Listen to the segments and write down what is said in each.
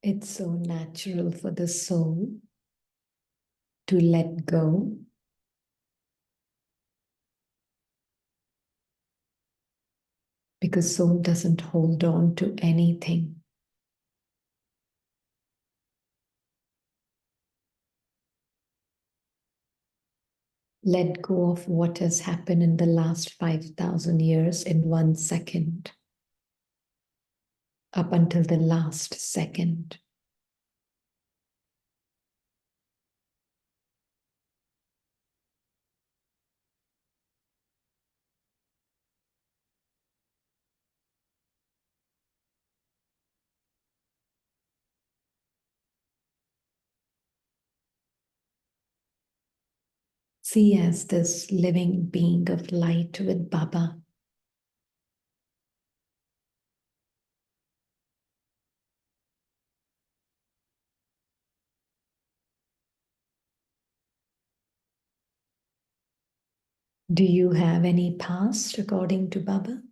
It's so natural for the soul to let go because soul doesn't hold on to anything. Let go of what has happened in the last 5,000 years in 1 second, up until the last second. See as this living being of light with Baba. Do you have any past according to Baba?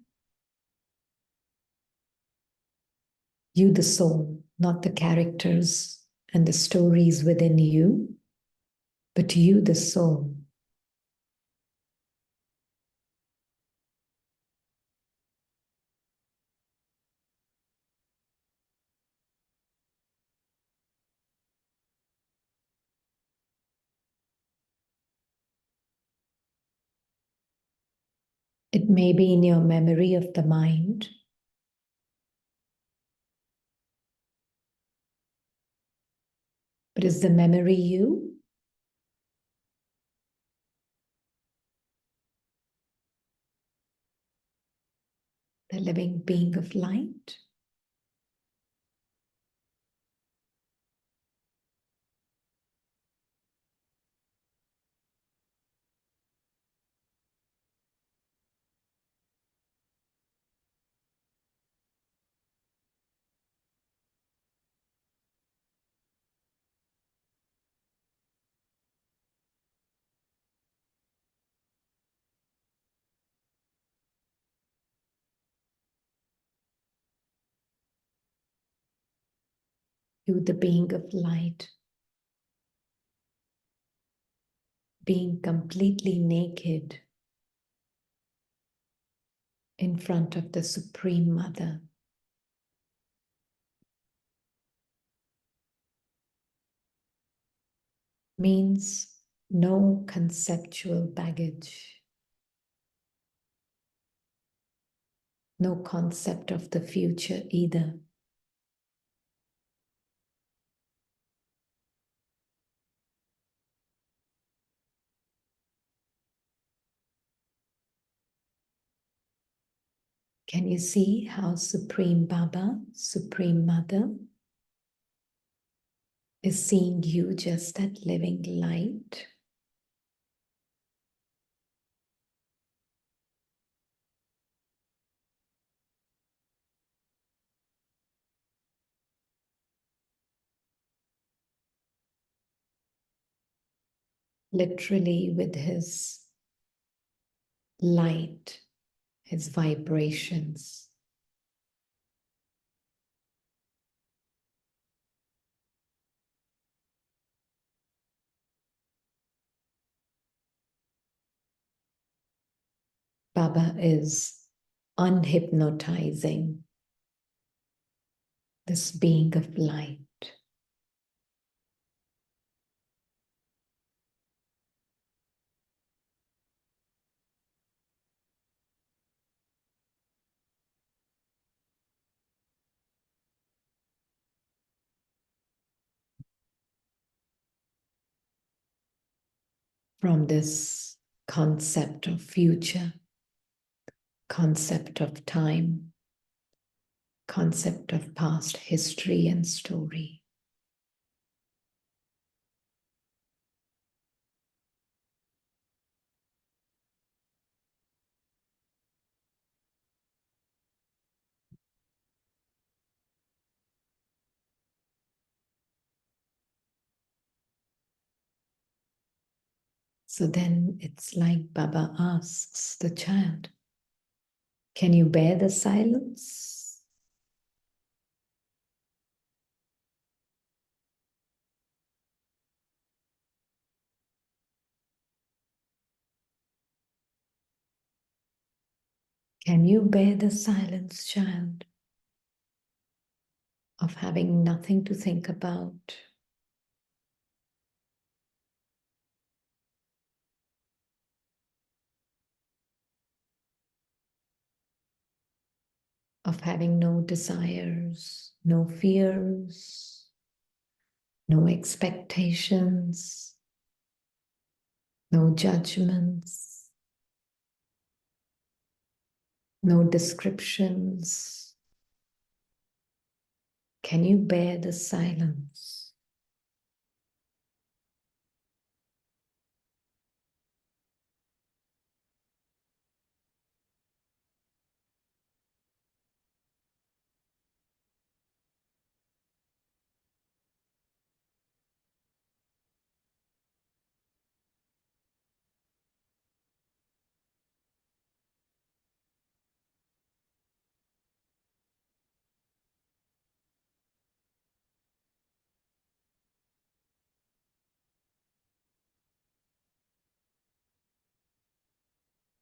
You, the soul, not the characters and the stories within you, but you, the soul. It may be in your memory of the mind, but is the memory you? The living being of light? You, the being of light, being completely naked in front of the Supreme Mother. Means no conceptual baggage, no concept of the future either. Can you see how Supreme Baba, Supreme Mother, is seeing you just that living light? Literally with his light, his vibrations. Baba is unhypnotizing this being of light. From this concept of future, concept of time, concept of past history and story. So then it's like Baba asks the child, can you bear the silence? Can you bear the silence, child, of having nothing to think about? Of having no desires, no fears, no expectations, no judgments, no descriptions. Can you bear the silence?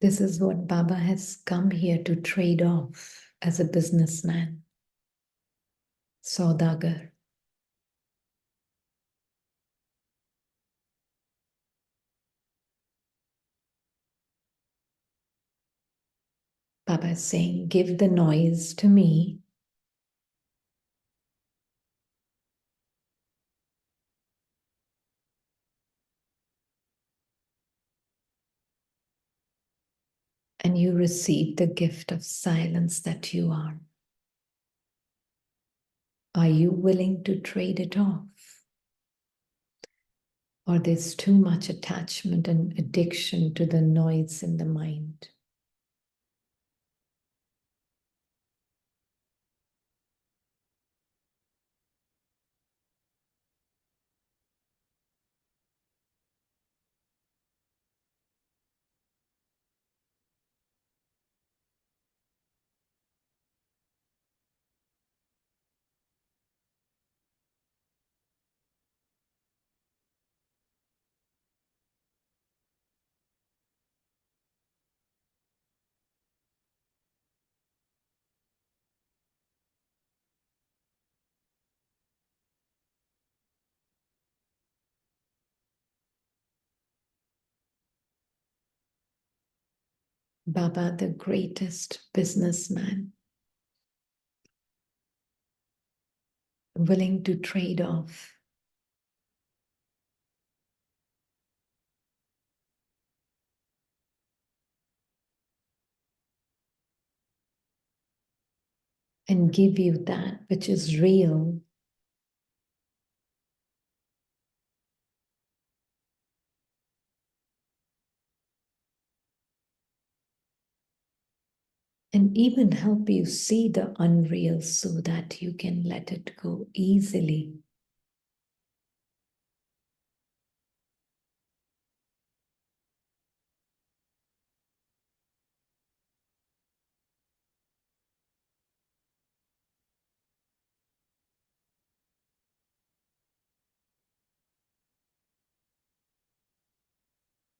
This is what Baba has come here to trade off as a businessman. Saudagar. Baba is saying, give the noise to me, and you receive the gift of silence that you are. Are you willing to trade it off? Or there's too much attachment and addiction to the noise in the mind? Baba, the greatest businessman, willing to trade off and give you that which is real, and even help you see the unreal so that you can let it go easily.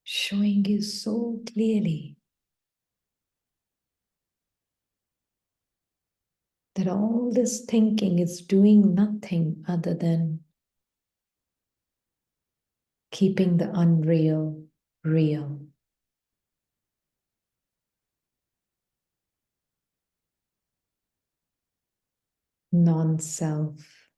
Showing you so clearly that all this thinking is doing nothing other than keeping the unreal real. Non-self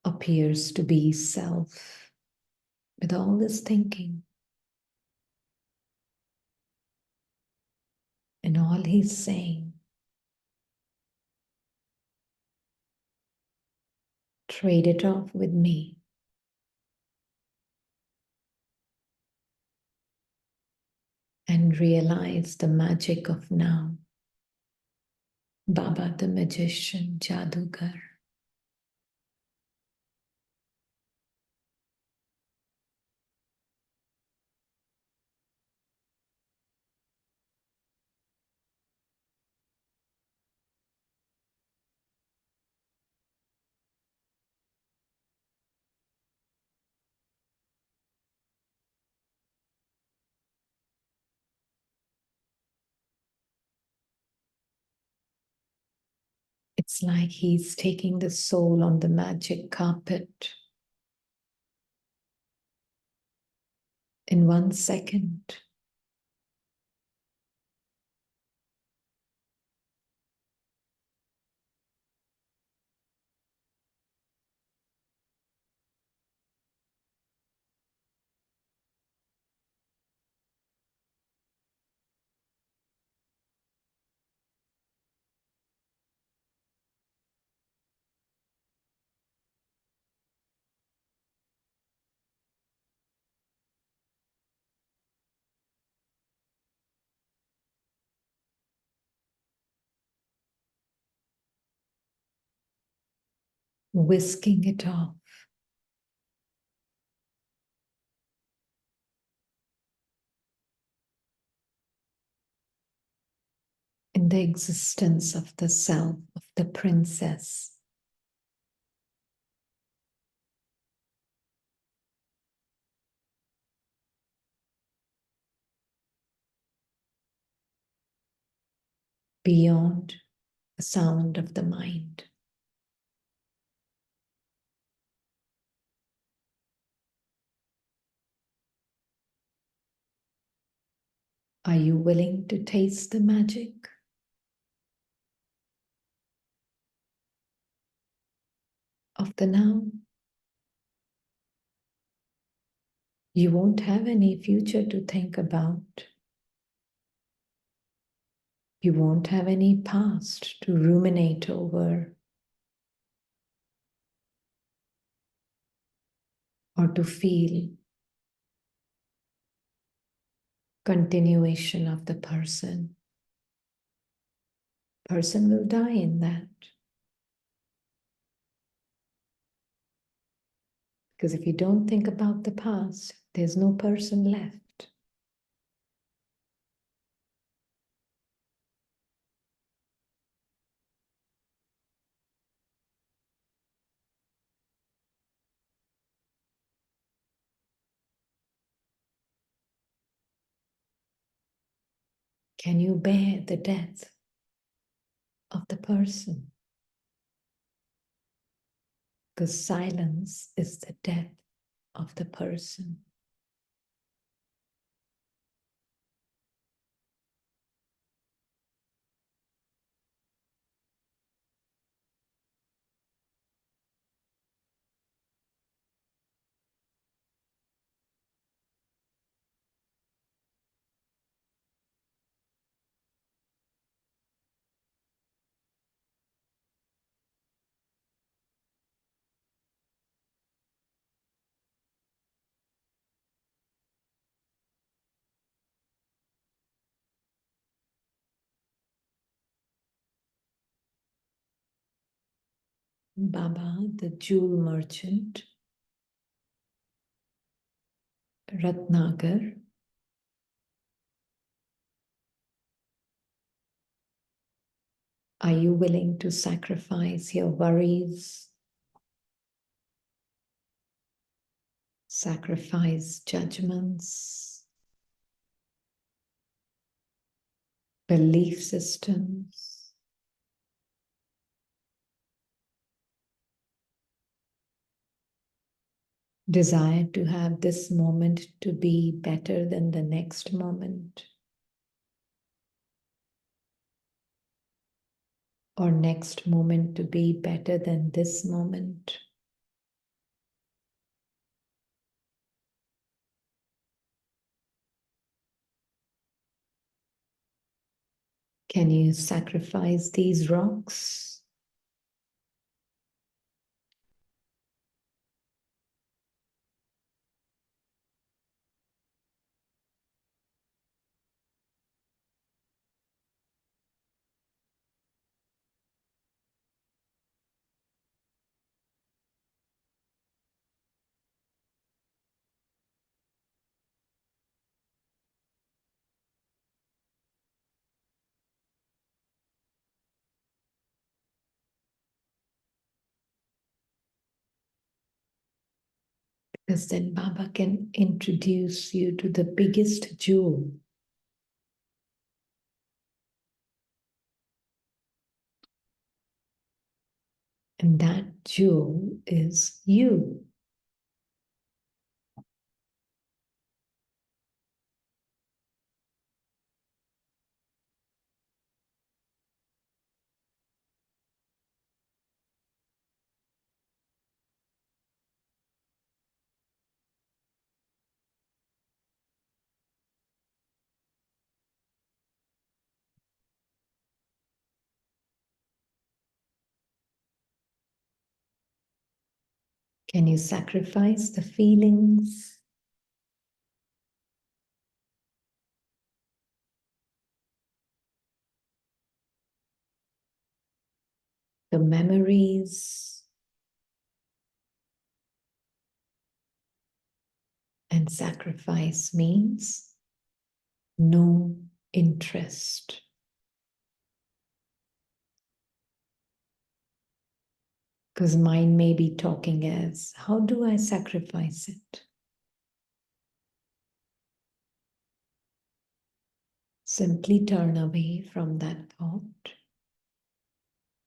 appears to be self with all this thinking. And all he's saying, trade it off with me. And realize the magic of now. Baba the magician, Jadugar. It's like he's taking the soul on the magic carpet in 1 second. Whisking it off. In the existence of the self, of the princess. Beyond the sound of the mind. Are you willing to taste the magic of the now? You won't have any future to think about. You won't have any past to ruminate over or to feel continuation of the person. Person will die in that. Because if you don't think about the past, there's no person left. Can you bear the death of the person? Because silence is the death of the person. Baba, the jewel merchant, Ratnagar, are you willing to sacrifice your worries, sacrifice judgments, belief systems, desire to have this moment to be better than the next moment, or next moment to be better than this moment? Can you sacrifice these rocks? Because then Baba can introduce you to the biggest jewel. And that jewel is you. Can you sacrifice the feelings? The memories? And sacrifice means no interest. Because mind may be talking as, how do I sacrifice it? Simply turn away from that thought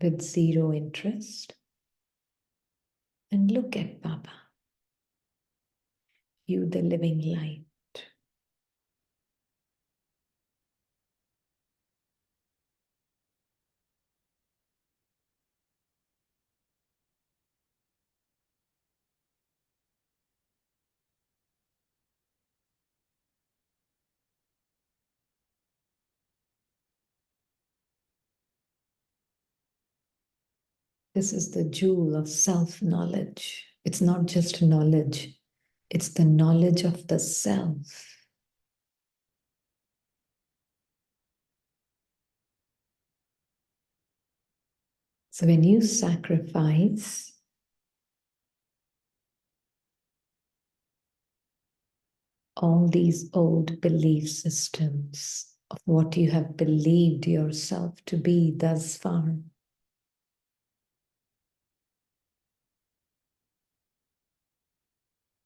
with zero interest and look at Baba, you the living light. This is the jewel of self-knowledge. It's not just knowledge, it's the knowledge of the self. So when you sacrifice, all these old belief systems of what you have believed yourself to be thus far,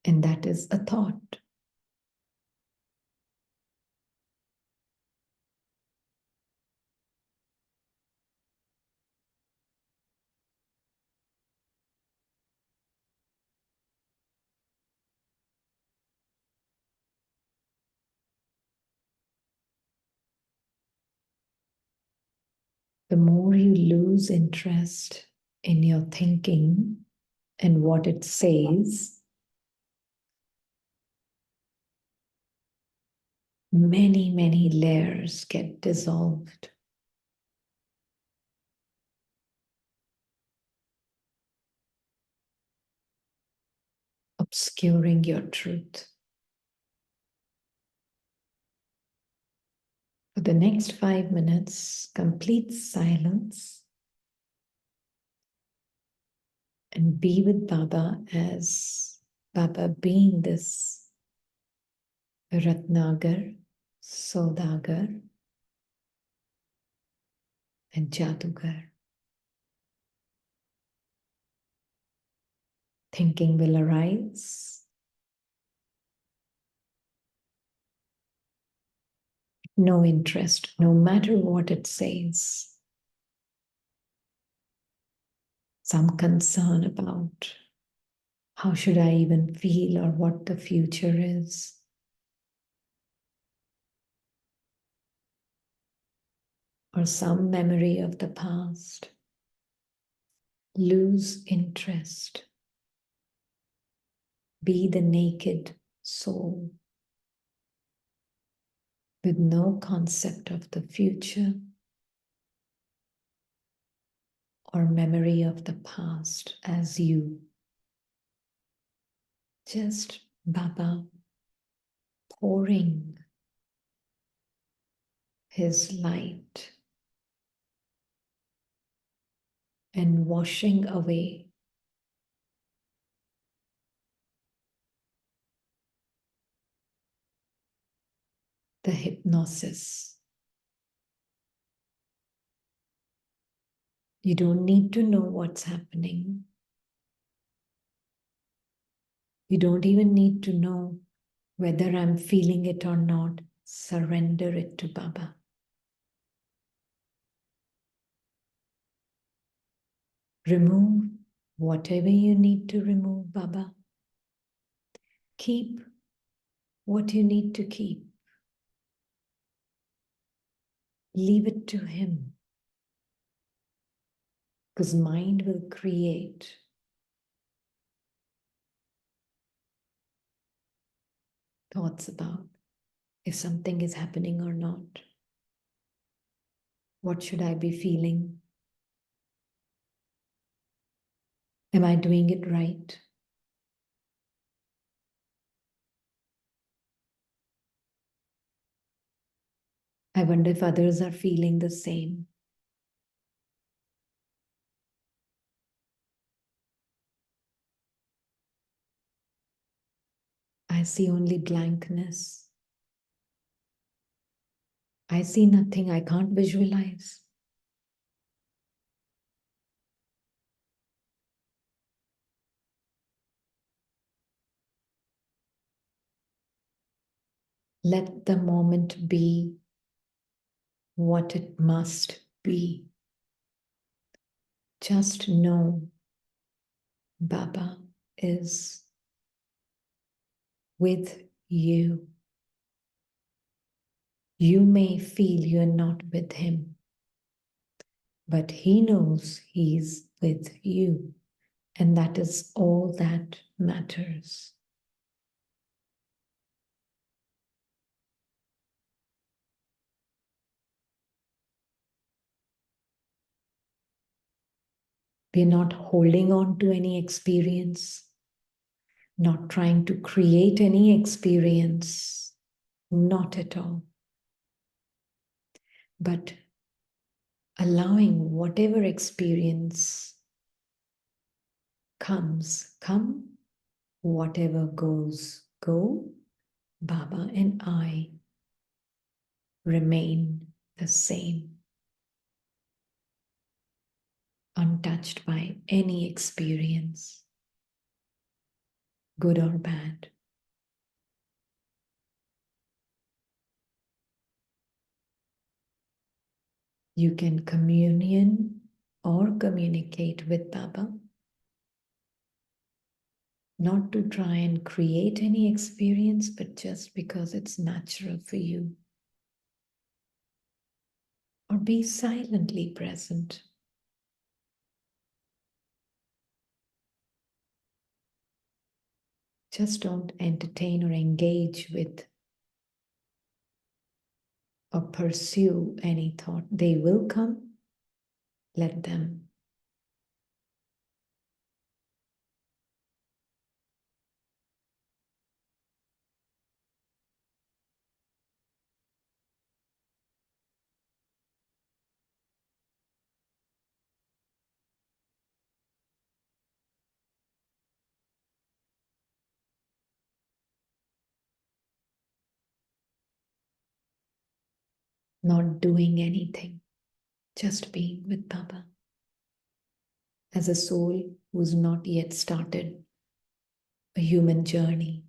and that is a thought. The more you lose interest in your thinking and what it says, many, many layers get dissolved, obscuring your truth. For the next 5 minutes, complete silence and be with Baba as Baba being this Ratnagar, Saudagar, and Jadugar. Thinking will arise. No interest, no matter what it says. Some concern about how should I even feel or what the future is. Or some memory of the past. Lose interest. Be the naked soul with no concept of the future or memory of the past as you. Just Baba pouring his light and washing away the hypnosis. You don't need to know what's happening. You don't even need to know whether I'm feeling it or not. Surrender it to Baba. Remove Whatever you need to remove, Baba, keep what you need to keep. Leave it to Him. Because mind will create thoughts about if something is happening or not. What should I be feeling? Am I doing it right? I wonder if others are feeling the same. I see only blankness. I see nothing. I can't visualize. Let the moment be what it must be. Just know Baba is with you. You may feel you're not with Him, but He knows He's with you, and that is all that matters. We're not holding on to any experience, not trying to create any experience, not at all, but allowing whatever experience comes, come, whatever goes, go. Baba and I remain the same, untouched by any experience, good or bad. You can communion or communicate with Baba, not to try and create any experience, but just because it's natural for you. Or be silently present. Just don't entertain or engage with or pursue any thought. They will come, let them. Not doing anything, just being with Baba. As a soul who's not yet started a human journey.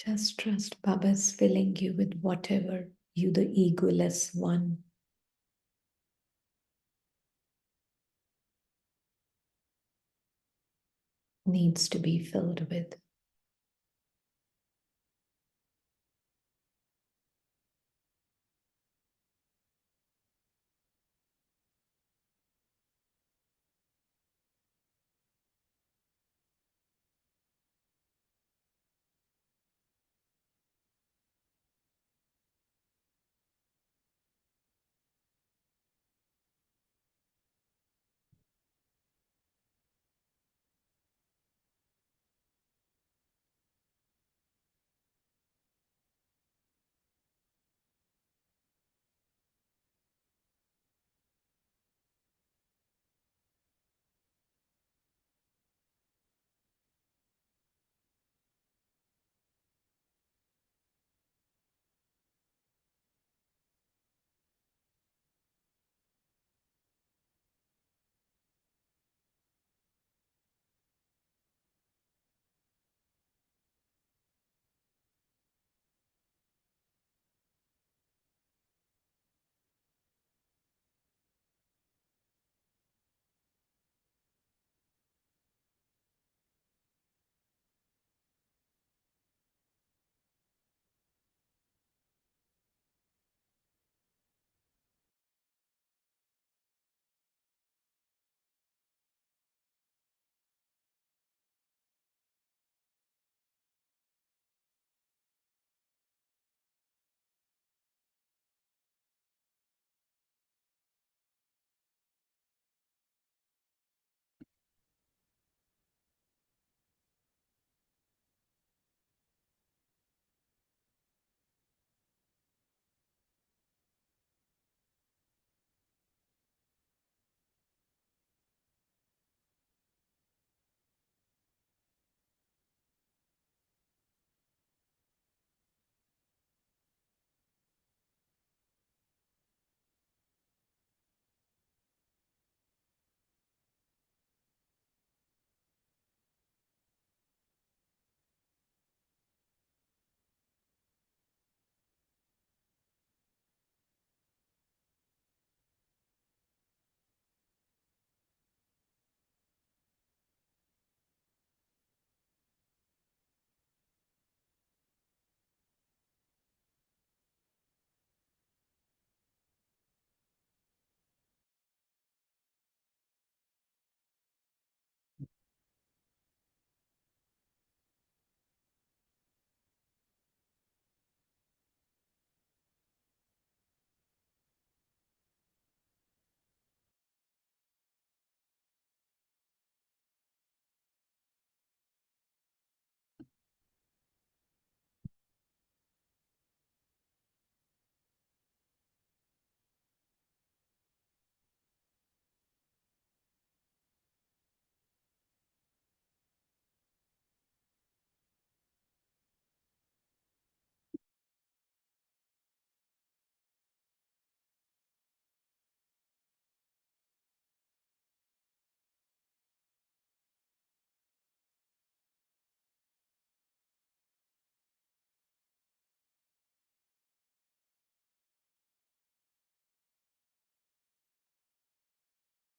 Just trust Baba's filling you with whatever you, the egoless one, needs to be filled with.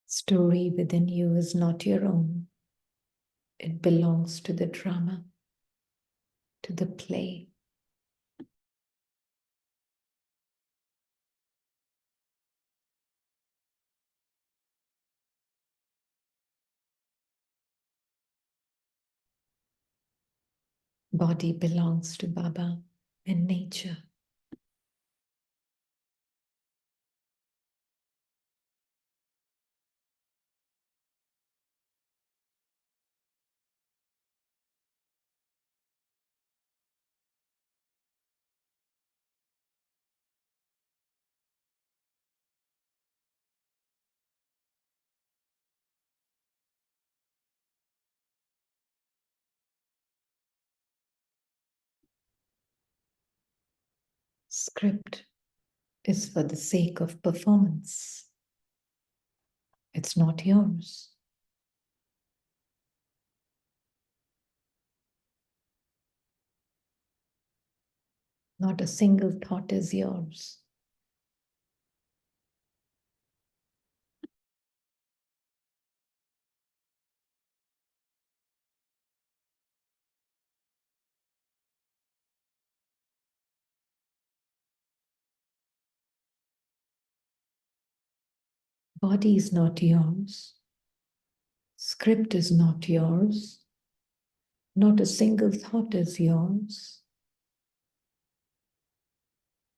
Story within you is not your own. It belongs to the drama, to the play. Body belongs to Baba and nature. Script is for the sake of performance. It's not yours. Not a single thought is yours. Body is not yours. Script is not yours. Not a single thought is yours.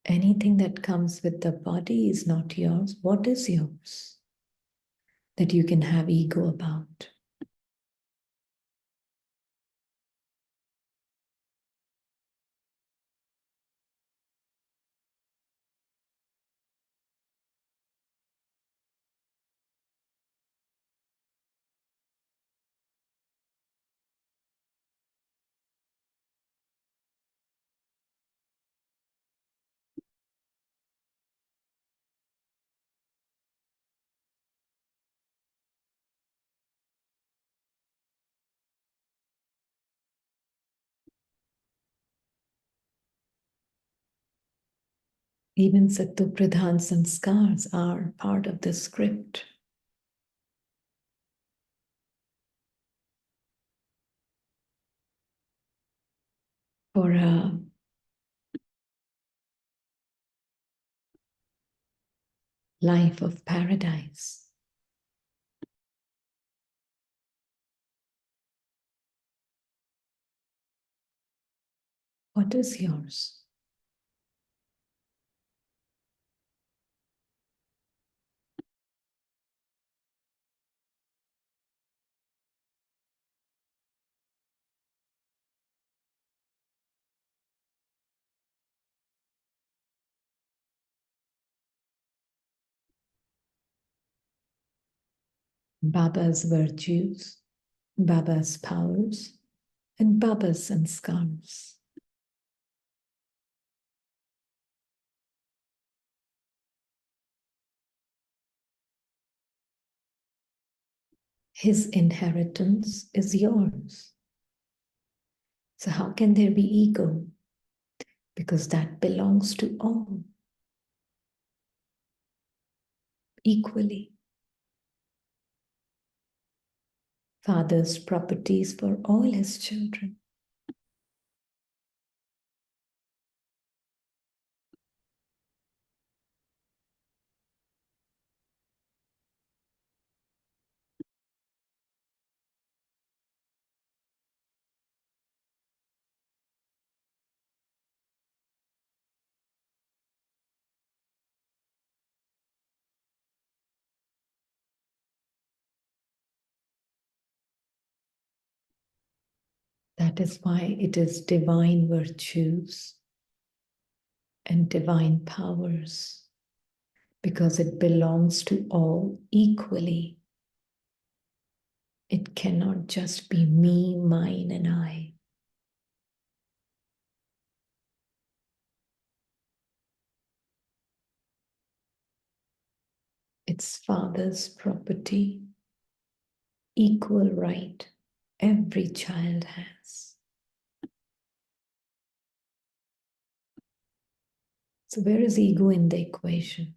Anything that comes with the body is not yours. What is yours that you can have ego about? Even Sattu Pradhan sanskars are part of the script. For a life of paradise. What is yours? Baba's virtues, Baba's powers, and Baba's sanskars. His inheritance is yours. So, how can there be ego? Because that belongs to all equally. Father's properties for all his children. That is why it is divine virtues and divine powers, because it belongs to all equally. It cannot just be me, mine, and I. It's Father's property, equal right every child has. So, where is ego in the equation?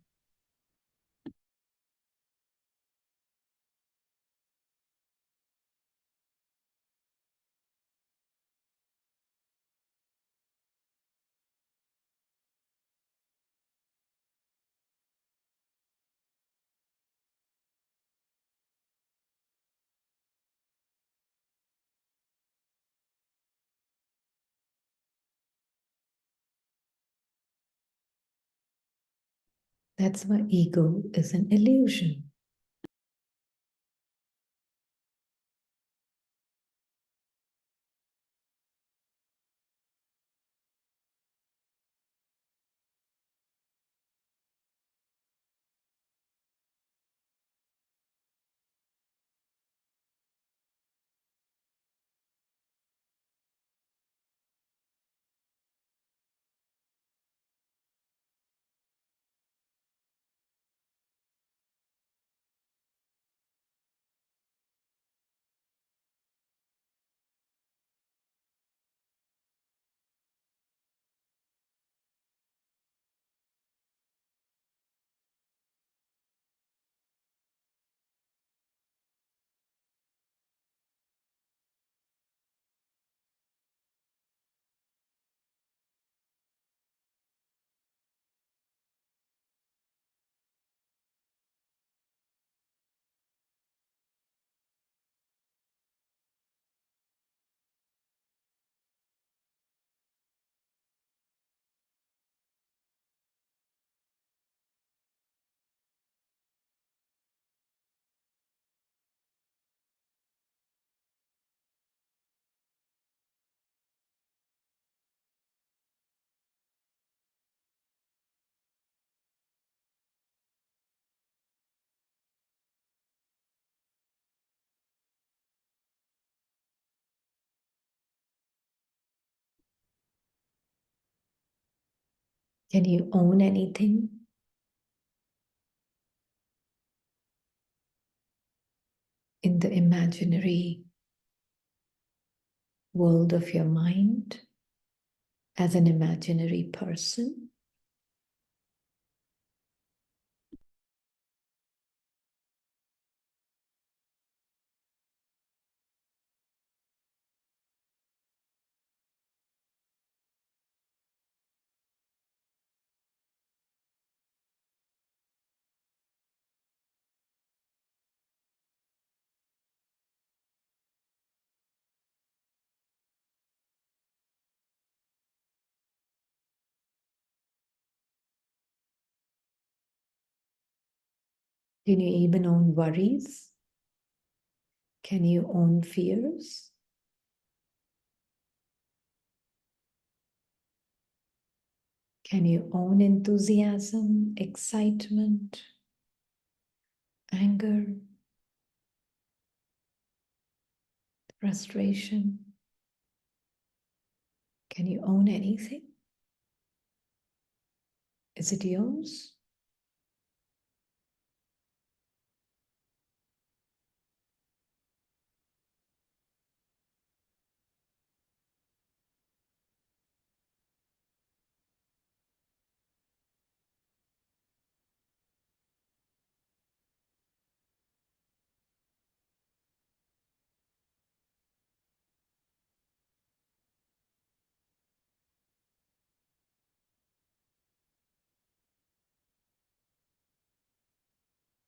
That's why ego is an illusion. Can you own anything? In the imaginary world of your mind as an imaginary person? Can you even own worries? Can you own fears? Can you own enthusiasm, excitement, anger, frustration? Can you own anything? Is it yours?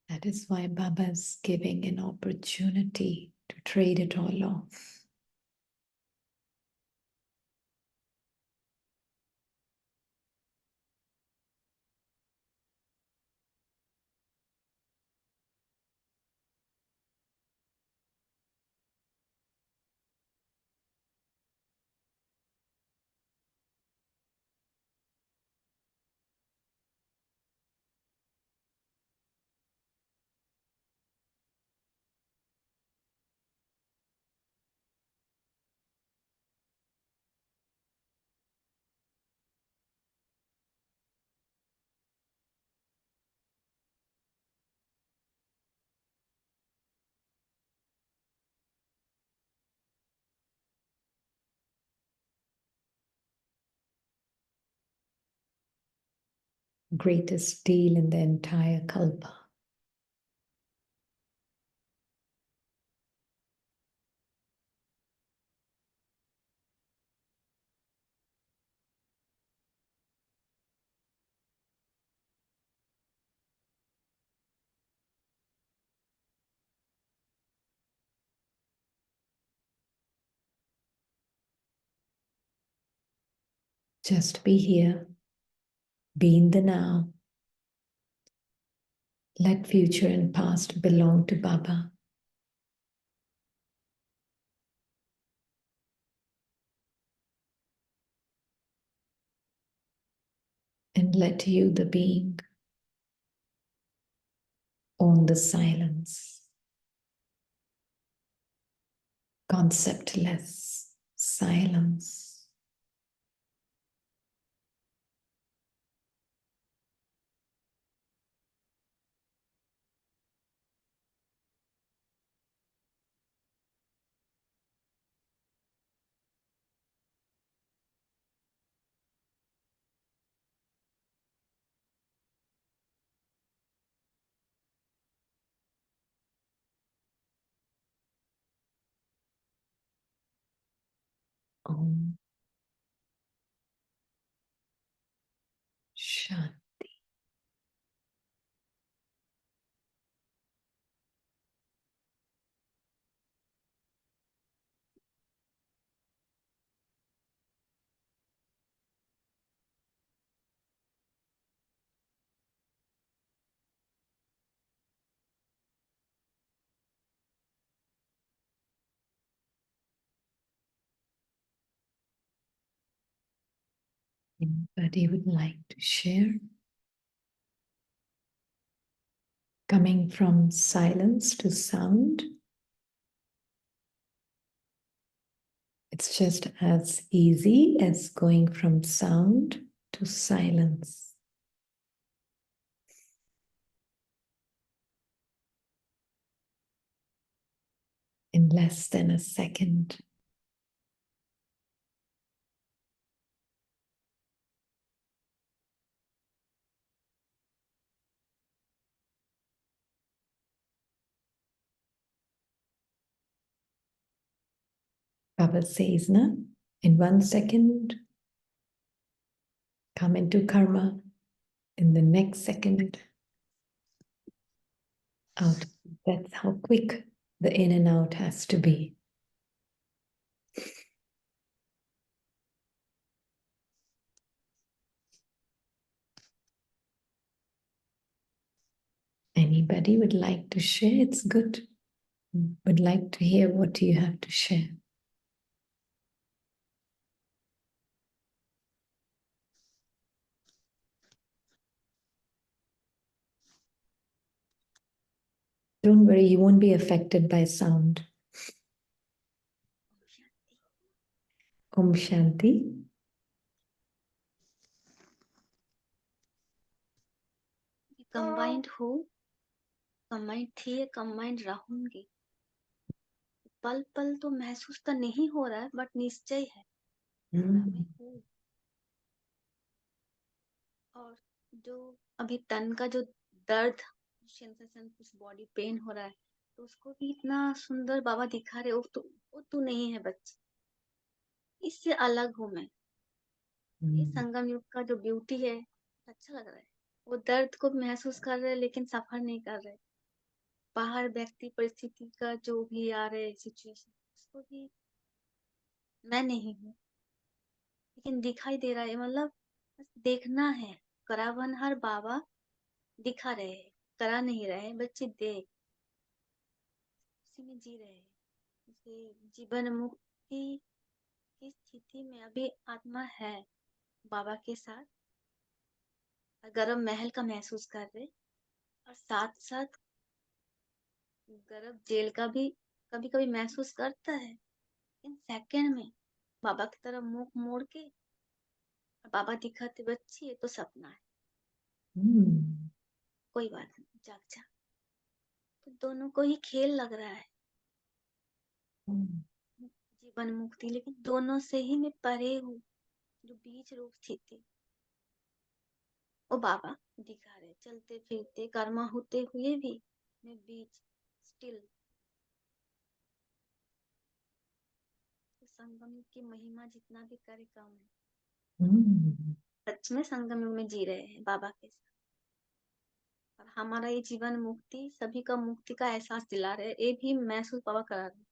That is why Baba is giving an opportunity to trade it all off. Greatest deal in the entire Kalpa. Just be here, be in the now. Let future and past belong to Baba. And let you, the being, own the silence. Conceptless silence. Om Shanti. Anybody would like to share? Coming from silence to sound, it's just as easy as going from sound to to silence. In less than a second. Baba says, na, in 1 second, come into karma. In the next second, out. That's how quick the in and out has to be. Anybody would like to share? It's good. Would like to hear what you have to share. Don't worry, you won't be affected by sound. Om Shanti. Combined हूँ, combined थी, combined रहूंगी। पल पल तो महसूस तो नहीं हो रहा है, बट निश्चय है मैं हूँ। और जो अभी तन का जो दर्द, सेंसेशन, कुछ बॉडी पेन हो रहा है, तो उसको भी इतना सुंदर बाबा दिखा रहे। वो तो नहीं है बच्चे, इससे अलग हूँ मैं। ये संगम युग का जो ब्यूटी है, अच्छा लग रहा है। वो दर्द को महसूस कर रहे, लेकिन सफर नहीं कर रहे। बाहर व्यक्ति परिस्थिति का जो भी आ रहे सिचुएशन, उसको भी मैं नहीं हूँ, लेकिन दिखाई दे रहा है। मतलब बस देखना है। करावन हर बाबा दिखा रहे हैं, करा नहीं रहे। बच्चे देख, उसी में जी रहे हैं। जैसे जीवन मुक्ति की स्थिति में अभी आत्मा है बाबा के साथ, गर्म महल का महसूस कर रहे, और साथ साथ गर्म जेल का भी कभी कभी महसूस करता है। इन सेकंड में बाबा की तरफ मुख मोड़ के बाबा दिखाते, बच्ची ये तो सपना है, कोई बात नहीं, जाग जा। तो दोनों को ही खेल लग रहा है, जीवन मुक्ति, लेकिन दोनों से ही मैं परे हूँ। जो बीच रूप स्थिति वो बाबा दिखा रहे, चलते फिरते कर्मा होते हुए भी मैं बीच स्टिल। संगम युग की महिमा जितना भी करे कम है। सच में संगम युग में जी रहे हैं बाबा के साथ, और हमारा ये जीवन मुक्ति सभी का मुक्ति का एहसास दिला रहे, ये भी महसूस बाबा करा रहे।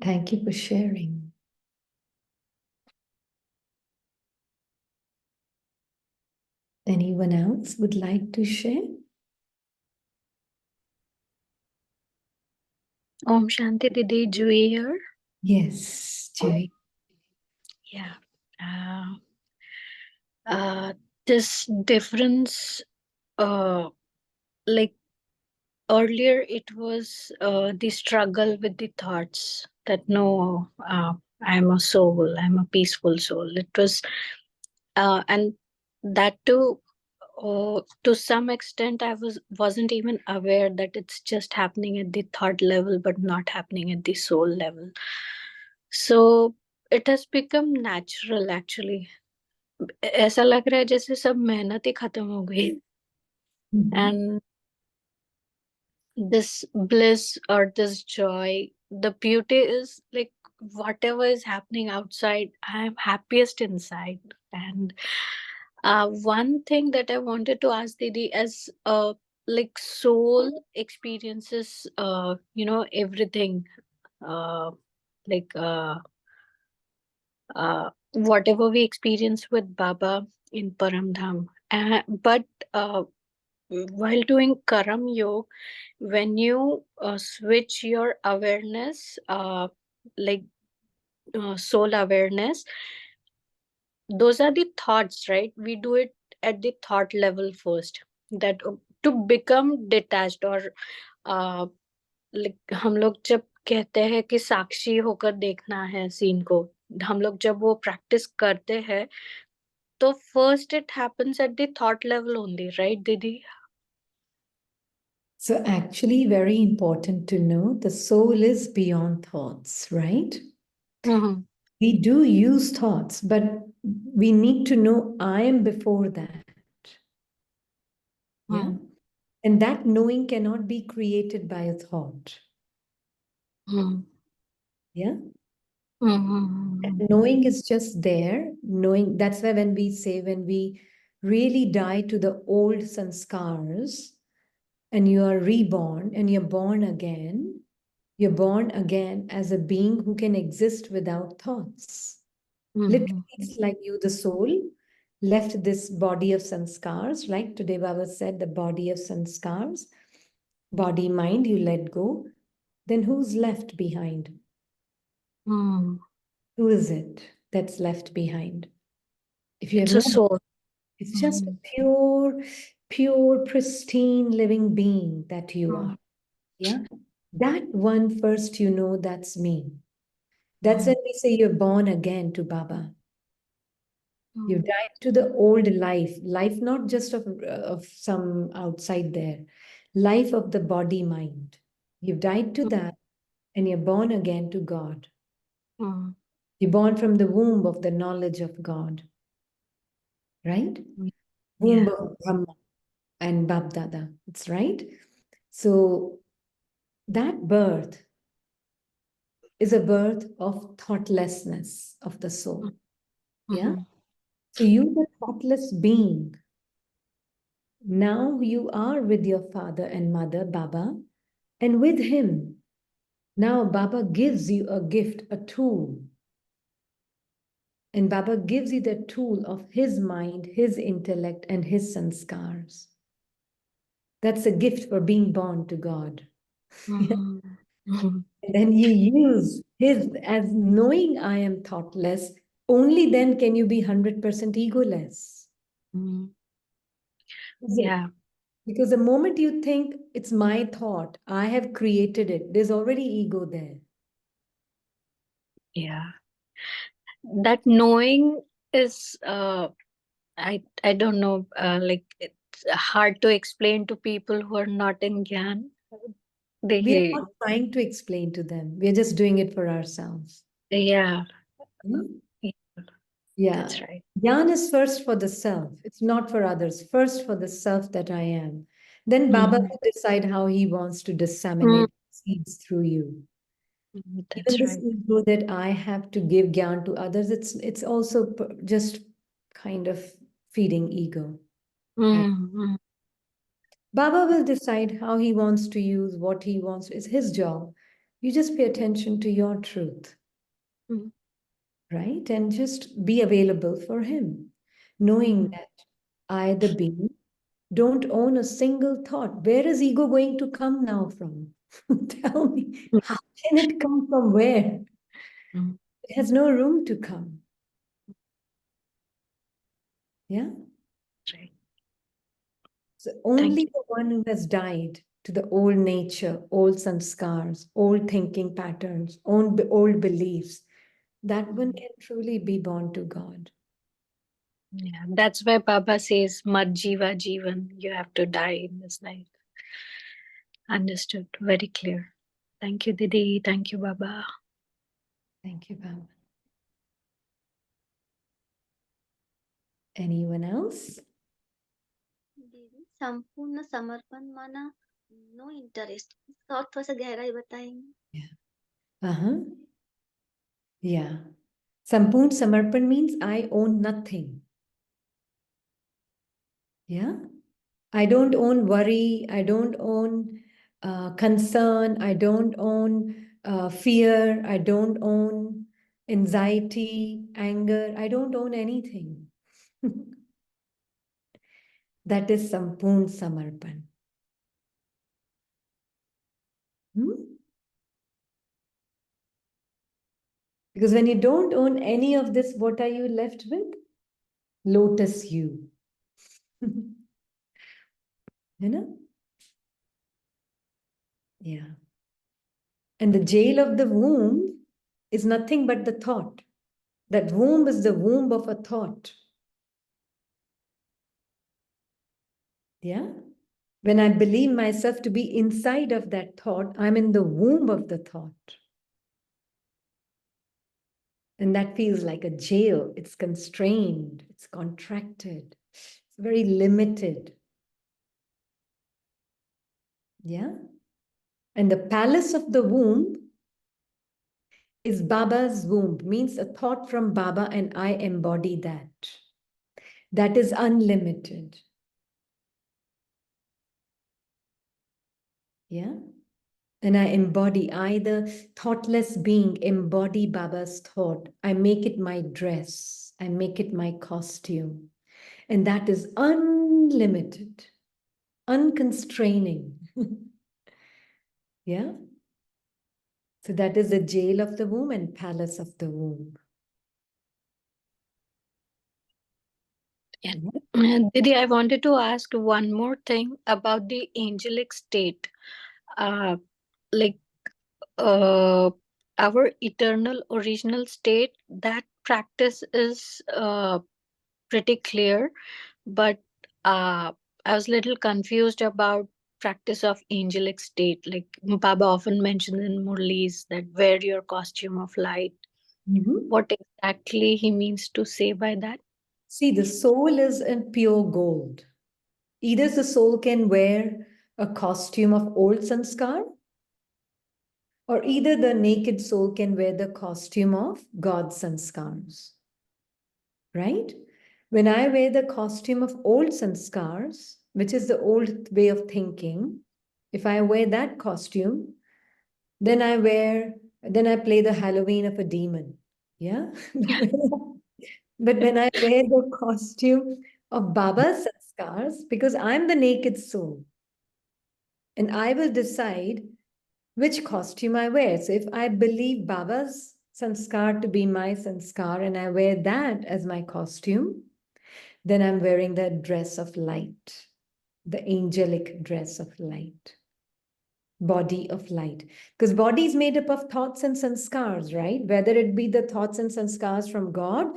Thank you for sharing. Anyone else would like to share? Om Shanti Didi, Jui here. Yes, Jui. Yeah. This difference, like earlier, it was the struggle with the thoughts that no, I'm a soul, I'm a peaceful soul. It was, and that too, to some extent, I wasn't even aware that it's just happening at the thought level, but not happening at the soul level. So it has become natural actually. ऐसा लग रहा है जैसे सब मेहनत ही खत्म हो गई, and this bliss or this joy, the beauty is like whatever is happening outside, I am happiest inside. And one thing that I wanted to ask Didi, as like soul experiences everything, uh, like whatever we experience with Baba in Paramdham. But while doing Karam Yoga, when you switch your awareness, like soul awareness, those are the thoughts, right? We do it at the thought level first, that to become detached, or like हम लोग जब कहते हैं कि साक्षी होकर देखना है scene को, हम लोग जब वो प्रैक्टिस करते हैं तो first it happens at the thought level only, right दीदी? So actually, very important to know, the soul is beyond thoughts, right? Mm-hmm. We do use thoughts, but we need to know I am before that. Yeah. Mm-hmm. And that knowing cannot be created by a thought. Yeah. Mm-hmm. Knowing is just there. Knowing, that's why when we really die to the old sanskars and you are reborn and you're born again, as a being who can exist without thoughts. Literally, it's like you, the soul, left this body of sanskars, right? Today, Baba said the body of sanskars, body, mind, you let go. Then who's left behind? Mm-hmm. Who is it that's left behind? If you have It's a no, soul. it's just a pure, pristine living being that you are. Yeah. That one first, you know, that's me. That's when we say you're born again to Baba. You died to the old life not just of some outside there, life of the body mind. You've died to that and you're born again to God. You're born from the womb of the knowledge of God, right? Womb Yeah. of Brahma and Babdada. It's right. So that birth is a birth of thoughtlessness of the soul. Yeah. So you, the thoughtless being, now you are with your father and mother, Baba, and with him. Now Baba gives you a gift, a tool. And Baba gives you the tool of his mind, his intellect, and his sanskars. That's a gift for being born to God. And then you use his as knowing I am thoughtless, only then can you be 100% egoless. Yeah. Because the moment you think it's my thought, I have created it, there's already ego there. Yeah. That knowing is I don't know, like it's hard to explain to people who are not in Gyan. We are They, not trying to explain to them. We are just doing it for ourselves. yeah, Hmm? yeah, Yeah. that's right. Jnana is first for the self. It's not for others. First for the self that I am. Then Baba will decide how he wants to disseminate seeds through you. Even That's this right. ego that I have to give gyan to others, it's also just kind of feeding ego. Right? Baba will decide how he wants to use, what he wants. It's his job. You just pay attention to your truth, right? And just be available for him, knowing that I, the being, don't own a single thought. Where is ego going to come now from? Tell me, how can it come from where? It has no room to come. Yeah? Right. So Thank only you. the one who has died to the old nature, old sanskars, old thinking patterns, old beliefs, that one can truly be born to God. Yeah, that's why Baba says, "Mat jiva jivan." You have to die in this life. Understood. Very clear. Thank you, Didi. Thank you, Baba. Thank you, Baba. Anyone else? दीदी संपूर्ण समर्पण माना no interest, इसका और थोड़ा सा गहराई बताएंगे? Uh-huh. Yeah. Sampurn Samarpan means I own nothing. Yeah. I don't own worry. I don't own concern. I don't own fear. I don't own anxiety, anger. I don't own anything. That is Sampurn Samarpan. Hmm? Because when you don't own any of this, what are you left with? Lotus you. You know? Yeah. And the jail of the womb is nothing but the thought. That womb is the womb of a thought. Yeah. When I believe myself to be inside of that thought, I'm in the womb of the thought. And that feels like a jail. It's constrained, it's contracted, it's very limited. Yeah. And the palace of the womb is Baba's womb, means a thought from Baba, and I embody that. That is unlimited. Yeah. And I embody, I, the thoughtless being, embody Baba's thought. I make it my dress, I make it my costume. And that is unlimited, unconstraining. Yeah. So that is the jail of the womb and palace of the womb. Yeah. Didi, I wanted to ask one more thing about the angelic state. Uh, like uh, our eternal original state, that practice is pretty clear, but I was a little confused about practice of angelic state. Like Baba often mentions in Murlis that wear your costume of light. Mhm. What exactly he means to say by that? See, the soul is in pure gold. Either the soul can wear a costume of old sanskar, or either the naked soul can wear the costume of God's sanskars. Right? When I wear the costume of old sanskars, which is the old way of thinking, if I wear that costume, then then I play the Halloween of a demon. Yeah. But when I wear the costume of Baba's sanskars, because I'm the naked soul, and I will decide which costume I wear. So if I believe Baba's sanskar to be my sanskar and I wear that as my costume, then I'm wearing the dress of light, the angelic dress of light, body of light. Because body is made up of thoughts and sanskars, right? Whether it be the thoughts and sanskars from God,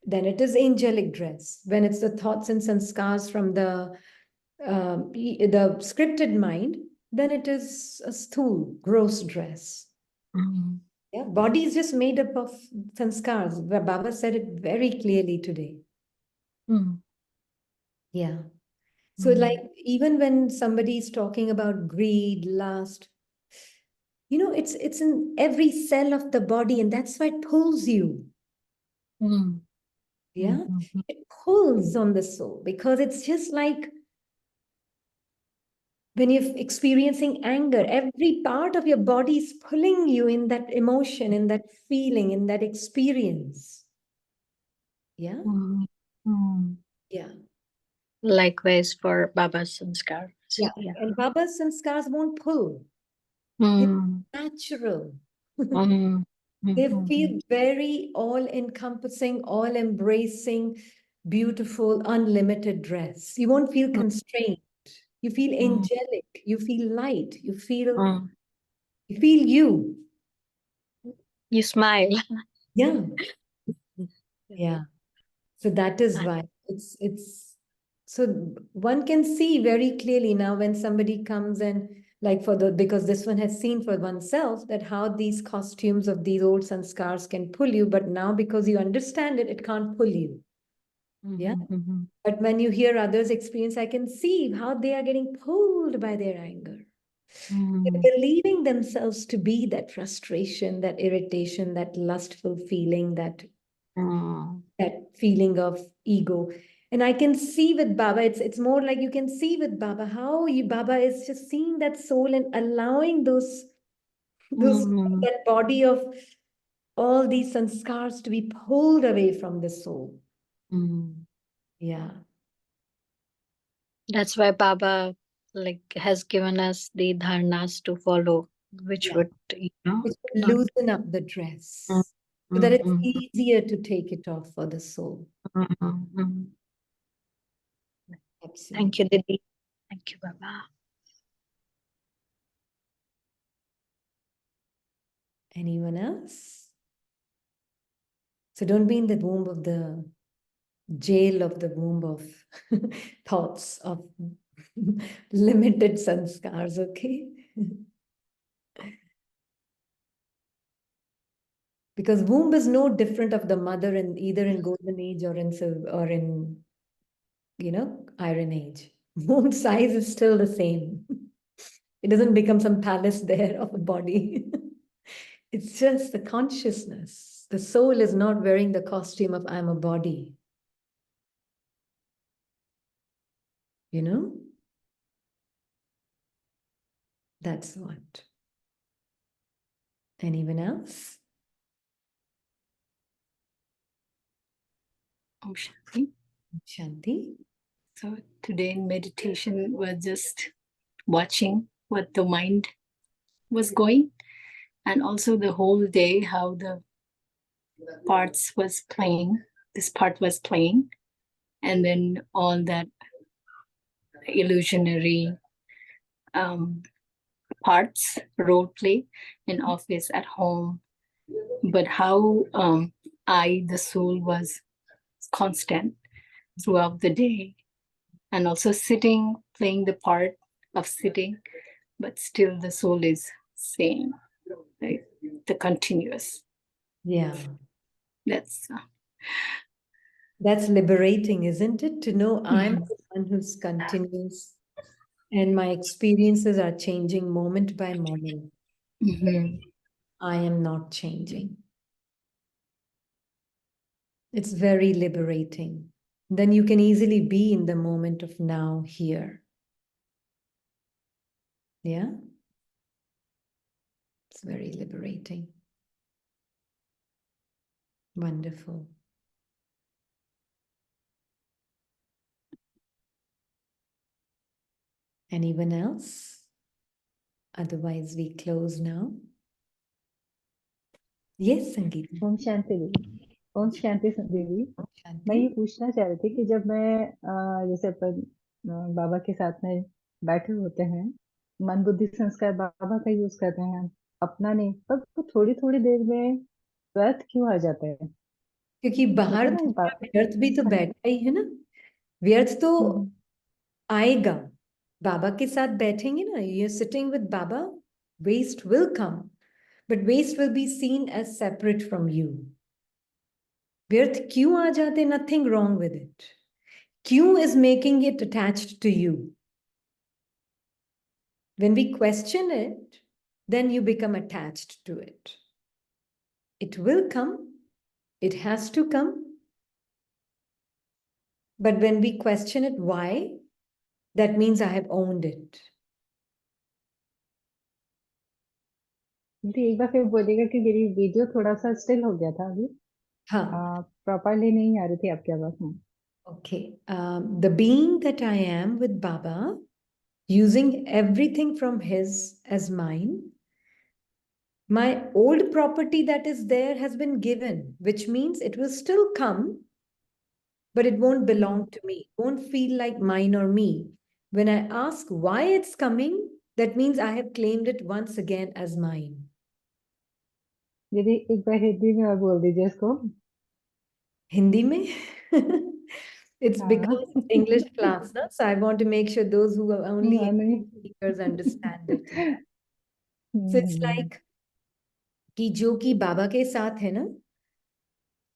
then it is angelic dress. When it's the thoughts and sanskars from the scripted mind, then it is a stool, gross dress. Mm, Yeah, body is just made up of sanskars. Baba said it very clearly today. mm, Yeah. So, like, mm, even when somebody is talking about greed, lust, it's in every cell of the body, and that's why it pulls you. mm, Yeah, mm, mm, it pulls on the soul because it's just like when you're experiencing anger, every part of your body is pulling you in that emotion, in that feeling, in that experience. Yeah, mm, mm. yeah, Likewise for Baba's sanskar. yeah. Yeah. And Baba's sanskars won't pull. They're Mm, natural. mm, mm, They mm, mm, feel very all encompassing, all embracing, beautiful, unlimited dress. You won't feel constrained. You feel mm, angelic. You feel light. mm. You feel you. You smile. Yeah. Yeah. Yeah. So that is why it's so one can see very clearly now when somebody comes and like because this one has seen for oneself that how these costumes of these old sanskars can pull you, but now because you understand it, it can't pull you. Yeah. Mhm, mhm, But when you hear others experience, I can see how they are getting pulled by their anger. mhm, They're believing themselves to be that frustration, that irritation, that lustful feeling, mm, that feeling of ego. And I can see with Baba, it's more like you can see with Baba how Baba is just seeing that soul and allowing those mhm, that body of all these sanskars to be pulled away from the soul. mhm. Yeah. That's why Baba like has given us the dharnas to follow, which Yeah. would Which will not. loosen up the Mm, dress so that mm, it's mm, easier to take it off for the soul. mm, mm, mm. Thank Absolutely. you, Didi. Thank you, Baba. Anyone else? So don't be in the womb of the jail of the womb of thoughts of limited sanskars, okay? Because womb is no different of the mother in either in golden age or in iron age. Womb size is still the same. It doesn't become some palace there of a body. It's just the consciousness. The soul is not wearing the costume of I'm a body. You know? That's what. Anyone else? Om Shanti. Shanti? So today in meditation, we're just watching what the mind was going, and also the whole day how the parts was playing. This part was playing, and then all that illusionary parts, role play in office, at home, but how I, the soul, was constant throughout the day, and also sitting, playing the part of sitting, but still the soul is same, right? The continuous. Yeah. That's liberating, isn't it? To know I'm the one who's continuous and my experiences are changing moment by moment. I am not changing. It's very liberating. Then you can easily be in the moment of now, here. Yeah? It's very liberating. Wonderful. Anyone else? Otherwise, we close now. Yes, Sangeeta. Om Shanti Devi. Om Shanti Devi. मैं Shanti? ये पूछना चाह रही थी कि जब मैं जैसे अपन बाबा के साथ में बैठे होते हैं, मन बुद्धि संस्कार बाबा का यूज करते हैं, अपना नहीं, तब तो थोड़ी थोड़ी देर में व्यर्थ क्यों आ जाता है? क्योंकि बाहर मतलब दूसरा व्यर्थ भी तो बैठा ही है ना। व्यर्थ तो आएगा। बाबा के साथ बैठेंगे ना, you're sitting with Baba, waste will come, but waste will be seen as separate from you. व्यर्थ क्यों आ जाते? Nothing wrong with it. क्यों is making it attached to you. When we question it, then you become attached to it. It will come. It has to come. But when we question it, why? That means I have owned it. एक बार फिर बोलिएगा कि मेरी video थोड़ा सा still हो गया था अभी। हाँ. प्रॉपरली नहीं आ रही थी आपकी आवाज में। Okay. The being that I am with Baba, using everything from his as mine, my old property that is there has been given, which means it will still come, but it won't belong to me. It won't feel like mine or me. When I ask why it's coming, that means I have claimed it once again as mine. दीदी एक बार हिंदी में और बोल दीजिए इसको। Hindi mein? It's because it's English class, no? So I want to make sure those who are only English speakers understand it. So it's like कि जो कि बाबा के साथ है ना,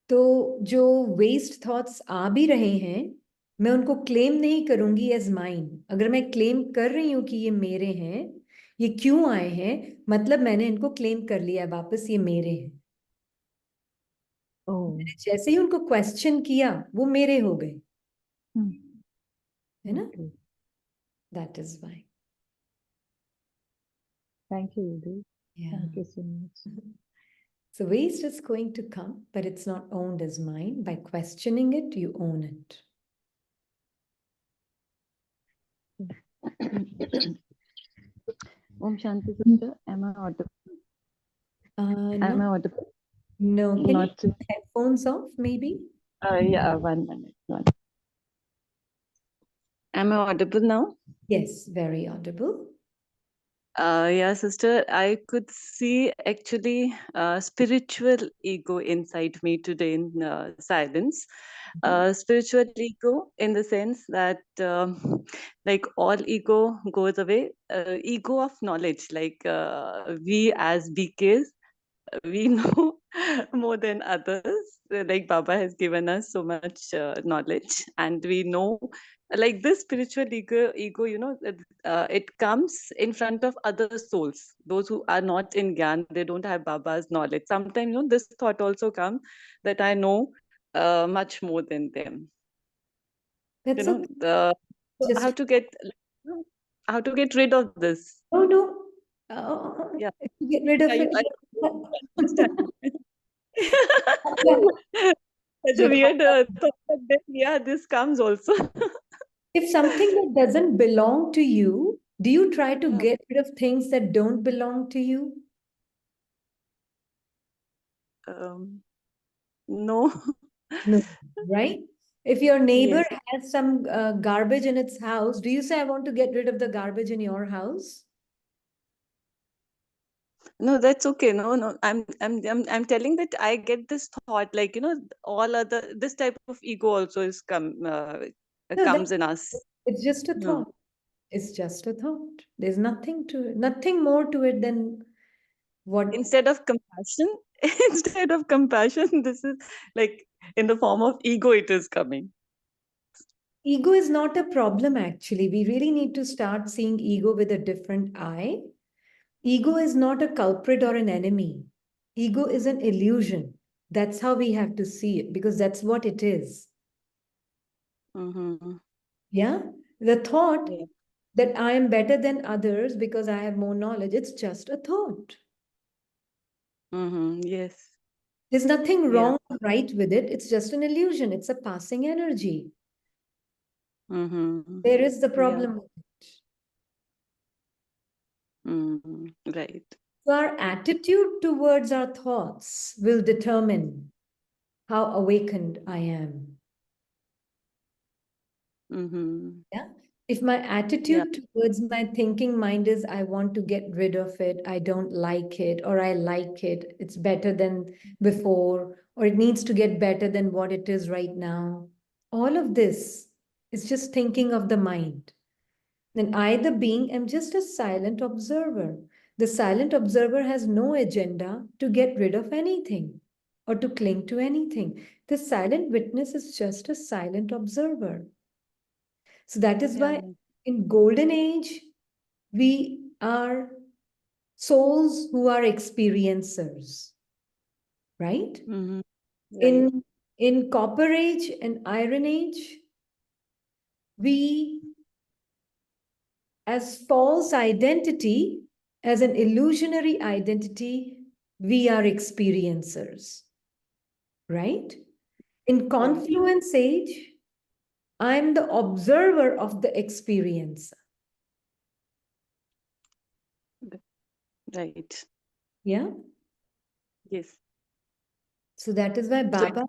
तो जो वेस्ट थॉट्स आ भी रहे हैं, मैं उनको क्लेम नहीं करूंगी एज माइन। अगर मैं क्लेम कर रही हूं कि ये मेरे हैं, ये क्यों आए हैं, मतलब मैंने इनको क्लेम कर लिया वापस, ये मेरे हैं। मैंने जैसे ही उनको क्वेश्चन किया, वो मेरे हो गए, है ना? That is why. Thank you दीदी। Yeah. Thank you so much. So waste is going to come, but it's not owned as mine. By questioning it, you own it. Om Shanti sister, am I audible? Am I No, audible? no. Can you Not put headphones off, maybe? yeah, 1 minute. Am I audible now? Yes, very audible. Yeah, sister, I could see actually spiritual ego inside me today in silence. Spiritual ego in the sense that, like all ego goes away, ego of knowledge, like we as BKs, we know more than others. Like Baba has given us so much knowledge, and we know, like this spiritual ego, it comes in front of other souls. Those who are not in Gyan, they don't have Baba's knowledge. Sometimes, this thought also comes that I know much more than them. That's okay. The how Just to get like, how to get rid of this. no, no. Uh, Yeah, get rid of yeah, it. understand. Yeah. Such a Just weird thought, but then, yeah, this comes also. if something that doesn't belong to you, do you try to Yeah. get rid of things that don't belong to you? No. No, right? If your neighbor Yes. has some garbage in its house, do you say, I want to get rid of the garbage in your house? No, that's okay. No, no. I'm telling that I get this thought, like, all other this type of ego also is No, that comes in us. it's just a No. thought. It's just a thought. There's nothing to it, nothing more to it than what Instead of compassion, instead of compassion, this is like in the form of ego it is coming. ego is not a problem, actually. We really need to start seeing ego with a different eye. Ego is not a culprit or an enemy. Ego is an illusion. That's how we have to see it because that's what it is. Mm-hmm. Yeah. The thought Yeah. that I am better than others because I have more knowledge, it's just a thought. Mm-hmm. Yes. There's nothing Yeah. wrong or right with it. It's just an illusion. It's a passing energy. Mm-hmm. There is the Yeah. problem with it. Mm-hmm. Right. So our attitude towards our thoughts will determine how awakened I am. Mm-hmm. Yeah. If my Yeah. attitude towards my thinking mind is I want to get rid of it, I don't like it, or I like it, it's better than before, or it needs to get better than what it is right now. All of this is just thinking of the mind. Then I, the being, am just a silent observer. The silent observer has no agenda to get rid of anything or to cling to anything. The silent witness is just a silent observer. So that is Yeah. why in golden age, we are souls who are experiencers, right? Mm-hmm. Right. In copper age and iron age, we, as false identity, as an illusionary identity, we are experiencers, right? In Yeah. confluence age, I'm the observer of the experience. Right. Yeah. Yes. So that is why So Baba,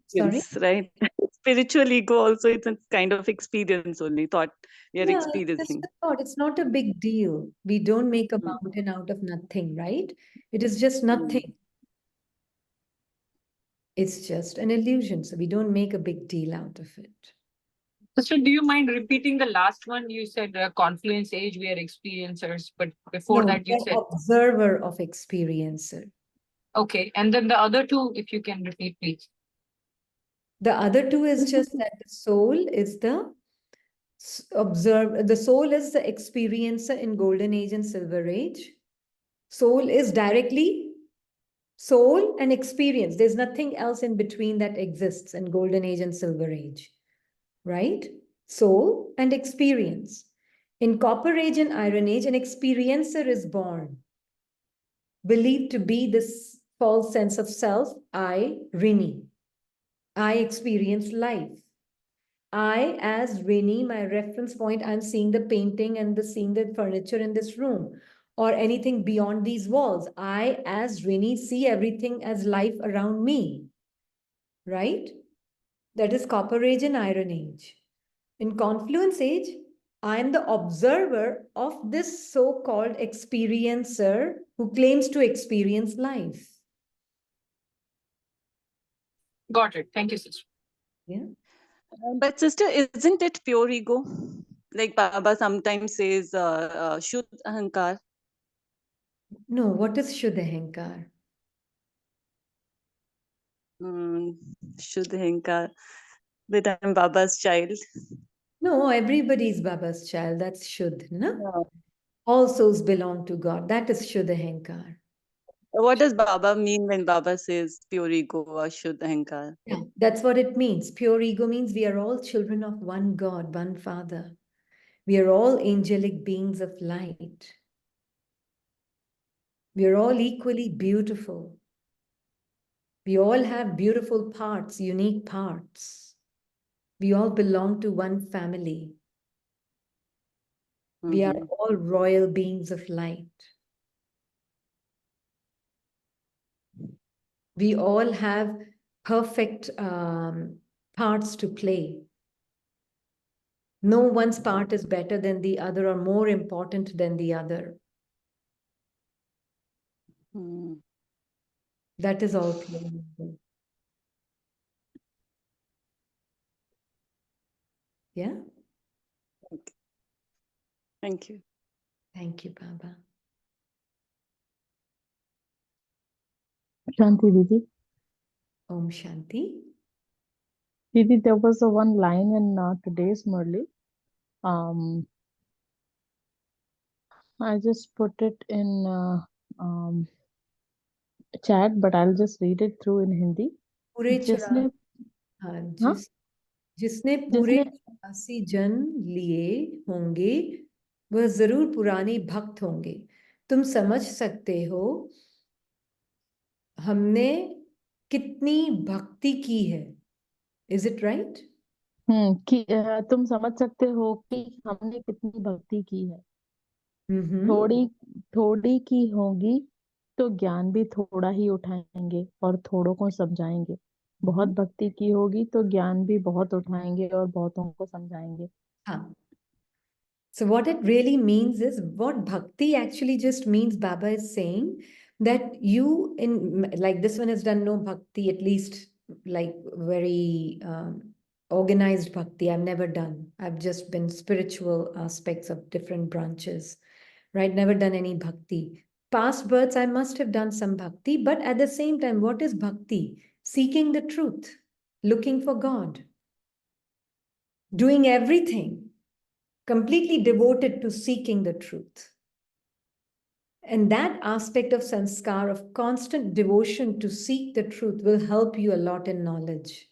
sorry. experience, right? Spiritual ego also, it's a kind of experience only, thought we are Yeah, it's just experiencing. a thought. It's not a big deal. We don't make a Mm. mountain out of nothing, right? It is just Mm. nothing. It's just an illusion. So we don't make a big deal out of it. Sister, do you mind repeating the last one? You said confluence age, we are experiencers, but before No, that, we you are said, observer of experiencer. okay. And then the other two, if you can repeat, please. The other two is just that the soul is the the soul is the experiencer in golden age and silver age. Soul is directly soul and experience. There's nothing else in between that exists in golden age and silver age, right? Soul and experience. In copper age and iron age, an experiencer is born, believed to be this false sense of self, I, Rini. I experience life. I, as Rini, my reference point, I'm seeing the painting and seeing the furniture in this room or anything beyond these walls. I, as Rini, see everything as life around me, right? That is copper age and iron age. In confluence age, I am the observer of this so-called experiencer who claims to experience life. Got it. Thank you, sister. Yeah. But sister, isn't it pure ego? Like Baba sometimes says, Shuddh Ahankar. No, what is Shuddha Ahankar? Mm, Shuddh Ahankar. That I'm Baba's child. No, everybody's Baba's child. That's Shuddh, no? Yeah. All souls belong to God. That is Shuddha Ahankar. What does Baba mean when Baba says pure ego or Shuddh Ahankar? Yeah, that's what it means. Pure ego means we are all children of one God, one Father. We are all angelic beings of light. We are all equally beautiful. We all have beautiful parts, unique parts. We all belong to one family. We are Mhm. all royal beings of light. We all have perfect parts to play. No one's part is better than the other or more important than the other. Mm. That is all pure ego. Yeah? Okay. Thank you. Thank you, Baba. Shanti Didi. Om Shanti. Didi, there was a one line in today's Murli. Um, I just put it in um, chat, but I'll just read it through in Hindi. पूरे चौरा जिसने हाँ, हाँ जिसने पूरे जिसने 84 जन्म लिए होंगे वह जरूर पुराने भक्त होंगे. तुम समझ सकते हो हमने कितनी भक्ति की है. Is it right? कि तुम समझ सकते हो कि हमने कितनी भक्ति की है. हम्म. थोड़ी थोड़ी की होगी तो ज्ञान भी थोड़ा ही उठाएंगे और थोड़ों को समझाएंगे. बहुत भक्ति की होगी तो ज्ञान भी बहुत उठाएंगे और बहुतों को समझाएंगे. हाँ. So what it really means is what bhakti actually just means, Baba is saying that you in like this one has done no bhakti, at least like very organized bhakti. I've never done. I've just been spiritual aspects of different branches, right? Never done any bhakti. Past births, I must have done some bhakti, but at the same time, what is bhakti? Seeking the truth, looking for God, doing everything completely devoted to seeking the truth. And that aspect of sanskar, of constant devotion to seek the truth, will help you a lot in knowledge.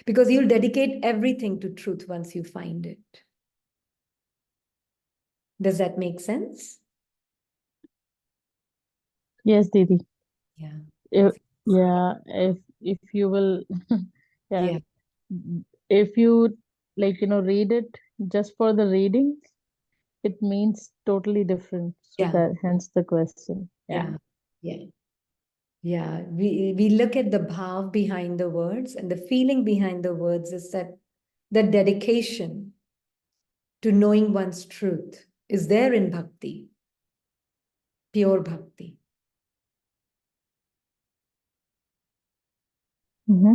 Because you'll dedicate everything to truth once you find it. Does that make sense? Yes, Didi. Yeah. If, yeah, if you will, yeah, Yeah. if you like, read it just for the reading, it means totally different. So Yeah. that hence the question. Yeah. Yeah. Yeah. Yeah. We look at the bhav behind the words, and the feeling behind the words is that the dedication to knowing one's truth is there in bhakti, pure bhakti. Mm-hmm.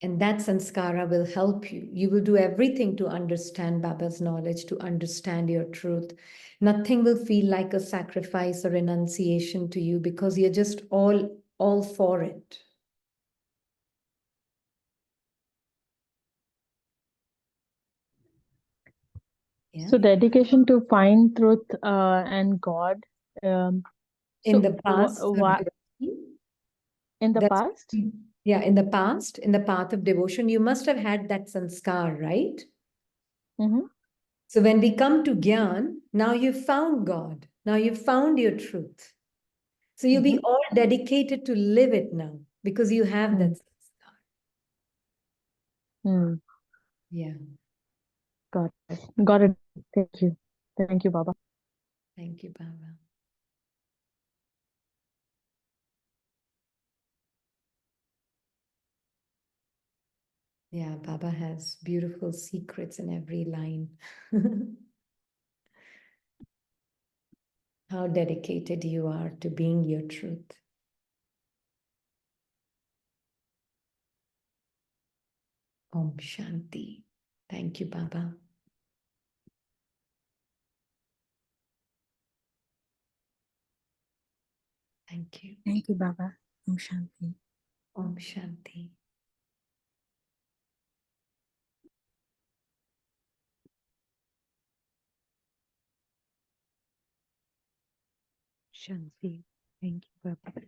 And that sanskara will help you. You will do everything to understand Baba's knowledge, to understand your truth. Nothing will feel like a sacrifice or renunciation to you because you're just all for it. Yeah. So dedication to find truth and God. In So the past, in the that's past? yeah, in the past, in the path of devotion, you must have had that sanskar, right? Mm-hmm. So when we come to Gyan, now you've found God. Now you've found your truth. So you'll be all dedicated to live it now because you have that sanskar. Mm. Yeah. Got it. Got it. Thank you. Thank you, Baba. Thank you, Baba. Yeah, Baba has beautiful secrets in every line. How dedicated you are to being your truth. Om Shanti. Thank you, Baba. Thank you. Thank you, Baba. Om Shanti. Om Shanti. Shanti. Thank you, Baba.